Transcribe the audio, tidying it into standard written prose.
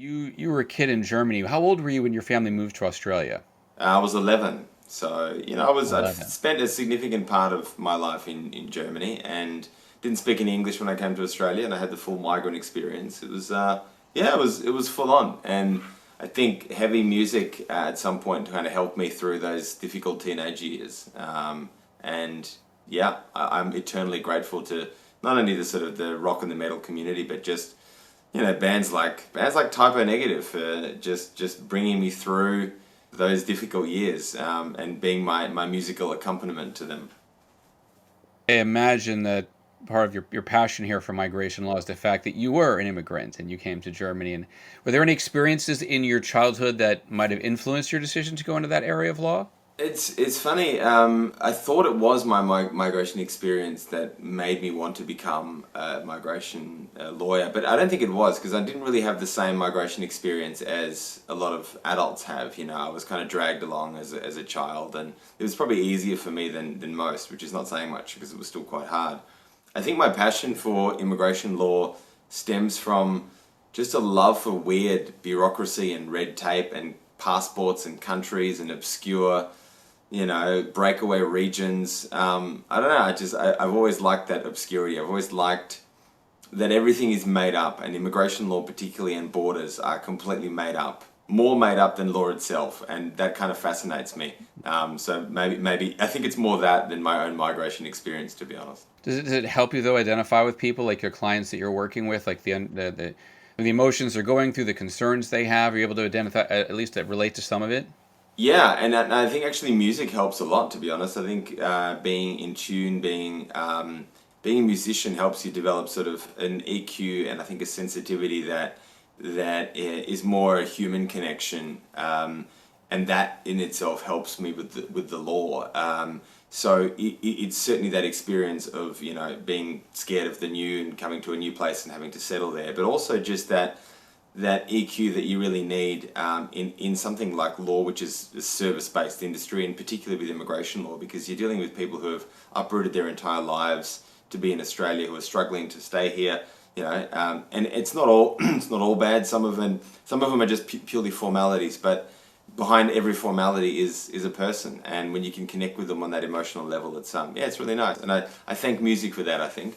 You were a kid in Germany. How old were you when your family moved to Australia? I was 11, so I'd 11. spent a significant part of my life in Germany and didn't speak any English when I came to Australia, and I had the full migrant experience. It was yeah, it was full on, and I think heavy music at some point kind of helped me through those difficult teenage years. And yeah, I'm eternally grateful to not only the sort of the rock and the metal community, but just bands like Typo Negative for just bringing me through those difficult years, and being my musical accompaniment to them. I imagine that part of your passion here for migration law is the fact that you were an immigrant and you came to Germany. And were there any experiences in your childhood that might have influenced your decision to go into that area of law? It's funny. I thought it was my migration experience that made me want to become a migration lawyer, but I don't think it was because I didn't really have the same migration experience as a lot of adults have. I was kind of dragged along as a child, and it was probably easier for me than most, which is not saying much because it was still quite hard. I think my passion for immigration law stems from just a love for weird bureaucracy and red tape and passports and countries and obscure breakaway regions. I don't know. I've always liked that obscurity. I've always liked that everything is made up, and immigration law, particularly, and borders are completely made up, more made up than law itself, and that kind of fascinates me. So maybe I think it's more that than my own migration experience, to be honest. Does it help you though identify with people like your clients that you're working with, like the emotions they're going through, the concerns they have? Are you able to identify at least to relate to some of it? Yeah, and I think actually music helps a lot. To be honest, I think being in tune, being a musician helps you develop sort of an EQ and I think a sensitivity that is more a human connection, and that in itself helps me with the law. So it's certainly that experience of being scared of the new and coming to a new place and having to settle there, but also just that EQ that you really need in something like law, which is a service-based industry, and particularly with immigration law, because you're dealing with people who have uprooted their entire lives to be in Australia, who are struggling to stay here. And it's not all it's not all bad. Some of them are just purely formalities, but behind every formality is a person, and when you can connect with them on that emotional level, it's yeah, it's really nice. And I thank music for that, I think.